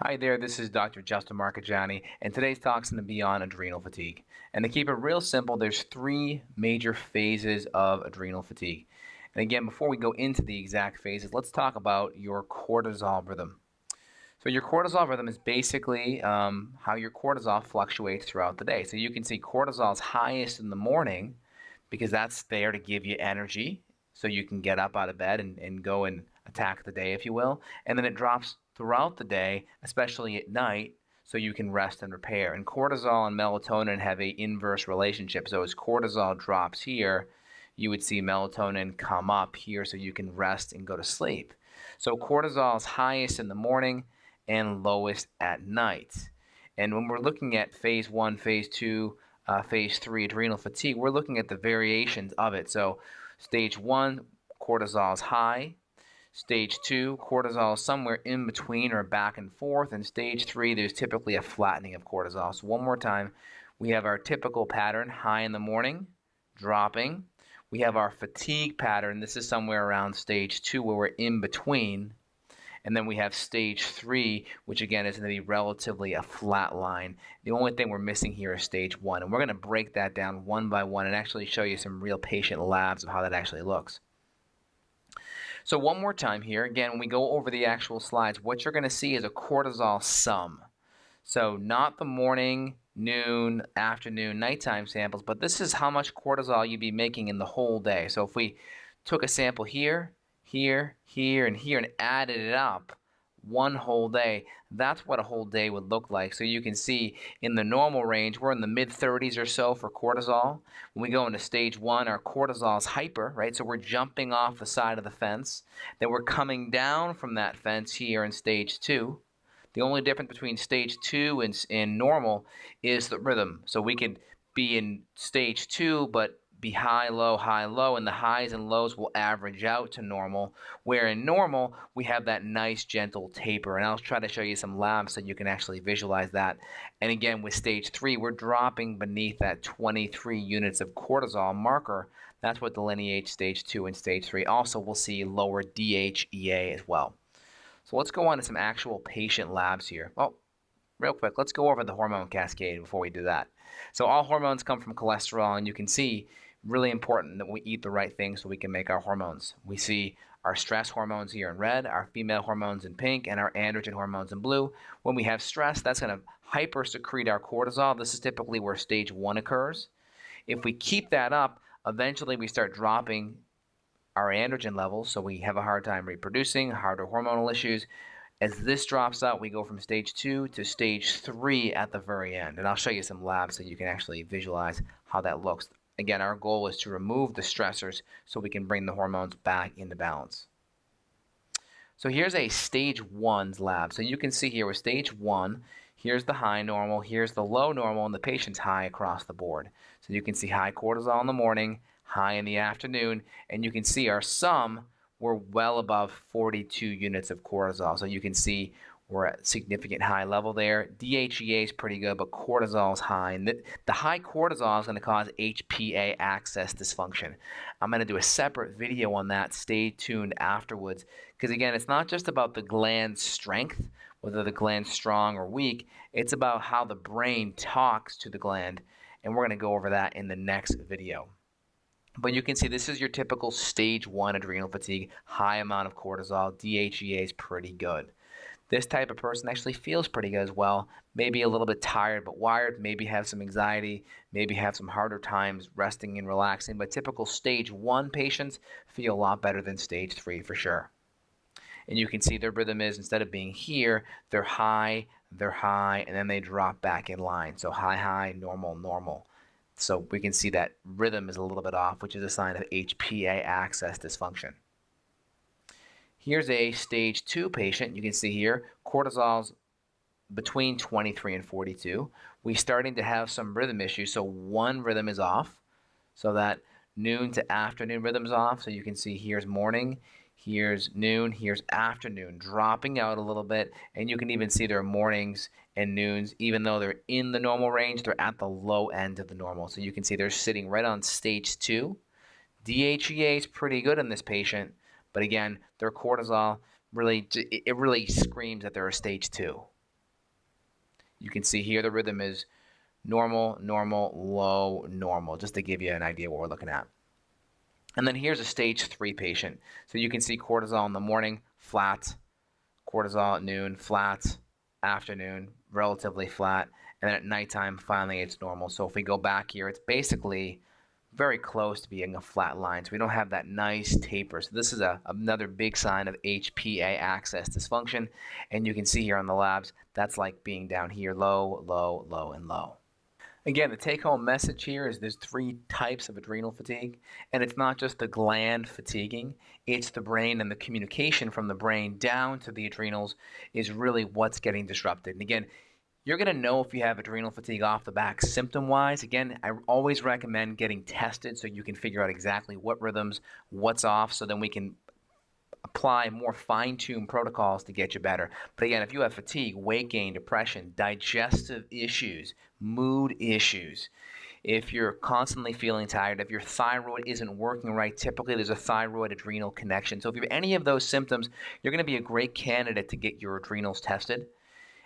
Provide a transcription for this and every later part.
Hi there, this is Dr. Justin Marcagiani, and today's talk's going to be on adrenal fatigue. And to keep it real simple, there's three major phases of adrenal fatigue. And again, before we go into the exact phases, let's talk about your cortisol rhythm. So your cortisol rhythm is basically how your cortisol fluctuates throughout the day. So you can see cortisol is highest in the morning because that's there to give you energy so you can get up out of bed and go and attack the day, if you will. And then it drops throughout the day, especially at night, so you can rest and repair. And cortisol and melatonin have a inverse relationship. So as cortisol drops here, you would see melatonin come up here so you can rest and go to sleep. So cortisol is highest in the morning and lowest at night. And when we're looking at phase one, phase two, phase three adrenal fatigue, we're looking at the variations of it. So stage one, cortisol is high. Stage two, cortisol is somewhere in between or back and forth. And stage three, there's typically a flattening of cortisol. So one more time, we have our typical pattern, high in the morning, dropping. We have our fatigue pattern. This is somewhere around stage two where we're in between. And then we have stage three, which again is going to be relatively a flat line. The only thing we're missing here is stage one. And we're going to break that down one by one and actually show you some real patient labs of how that actually looks. So one more time here, again, when we go over the actual slides, what you're going to see is a cortisol sum. So not the morning, noon, afternoon, nighttime samples, but this is how much cortisol you'd be making in the whole day. So if we took a sample here, here, here, and here and added it up one whole day, that's what a whole day would look like. So you can see in the normal range, we're in the mid-30s or so for cortisol. When we go into stage one, our cortisol is hyper, right? So we're jumping off the side of the fence. Then we're coming down from that fence here in stage two. The only difference between stage two and normal is the rhythm. So we could be in stage two, but be high, low, and the highs and lows will average out to normal, where in normal, we have that nice gentle taper. And I'll try to show you some labs so you can actually visualize that. And again, with stage three, we're dropping beneath that 23 units of cortisol marker. That's what delineates stage two and stage three. Also, we'll see lower DHEA as well. So let's go on to some actual patient labs here. Well, real quick, let's go over the hormone cascade before we do that. So all hormones come from cholesterol, and you can see really important that we eat the right things so we can make our hormones. We see our stress hormones here in red, our female hormones in pink, and our androgen hormones in blue. When we have stress, that's going to hypersecrete our cortisol. This is typically where stage one occurs. If we keep that up, eventually we start dropping our androgen levels, so we have a hard time reproducing, harder hormonal issues. As this drops out, we go from stage two to stage three at the very end. And I'll show you some labs so you can actually visualize how that looks. Again, our goal is to remove the stressors so we can bring the hormones back into balance. So here's a stage one's lab. So you can see here with stage one, here's the high normal, here's the low normal, and the patient's high across the board. So you can see high cortisol in the morning, high in the afternoon, and you can see our sum, we're well above 42 units of cortisol. So you can see we're at significant high level there. DHEA is pretty good, but cortisol is high. And the high cortisol is going to cause HPA axis dysfunction. I'm going to do a separate video on that. Stay tuned afterwards. Because again, it's not just about the gland's strength, whether the gland's strong or weak. It's about how the brain talks to the gland. And we're going to go over that in the next video. But you can see this is your typical stage one adrenal fatigue, high amount of cortisol. DHEA is pretty good. This type of person actually feels pretty good as well. Maybe a little bit tired but wired, maybe have some anxiety, maybe have some harder times resting and relaxing. But typical stage one patients feel a lot better than stage three for sure. And you can see their rhythm is, instead of being here, they're high, and then they drop back in line. So high, high, normal, normal. So we can see that rhythm is a little bit off, which is a sign of HPA axis dysfunction. Here's a stage two patient. You can see here, cortisol's between 23 and 42. We're starting to have some rhythm issues. So one rhythm is off. So that noon to afternoon rhythm's off. So you can see here's morning, here's noon, here's afternoon, dropping out a little bit. And you can even see their mornings and noons, even though they're in the normal range, they're at the low end of the normal. So you can see they're sitting right on stage two. DHEA is pretty good in this patient. But again, their cortisol really screams that they're a stage two. You can see here the rhythm is normal, normal, low, normal, just to give you an idea what we're looking at. And then here's a stage 3 patient. So you can see cortisol in the morning, flat, cortisol at noon, flat, afternoon, relatively flat, and then at nighttime, finally it's normal. So if we go back here, it's basically very close to being a flat line. So we don't have that nice taper. So this is another big sign of HPA axis dysfunction. And you can see here on the labs, that's like being down here, low, low, low, and low. Again, the take-home message here is there's 3 types of adrenal fatigue, and it's not just the gland fatiguing, it's the brain, and the communication from the brain down to the adrenals is really what's getting disrupted. And again, you're going to know if you have adrenal fatigue off the back symptom-wise. Again, I always recommend getting tested so you can figure out exactly what rhythms, what's off, so then we can apply more fine-tuned protocols to get you better. But again, if you have fatigue, weight gain, depression, digestive issues, mood issues, if you're constantly feeling tired, if your thyroid isn't working right, typically there's a thyroid adrenal connection. So if you have any of those symptoms, you're going to be a great candidate to get your adrenals tested.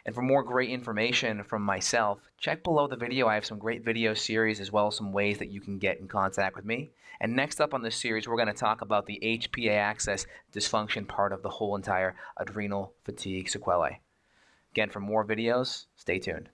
And for more great information from myself, check below the video. I have some great video series as well as some ways that you can get in contact with me. And next up on this series, we're going to talk about the HPA axis dysfunction part of the whole entire adrenal fatigue sequelae. Again, for more videos, stay tuned.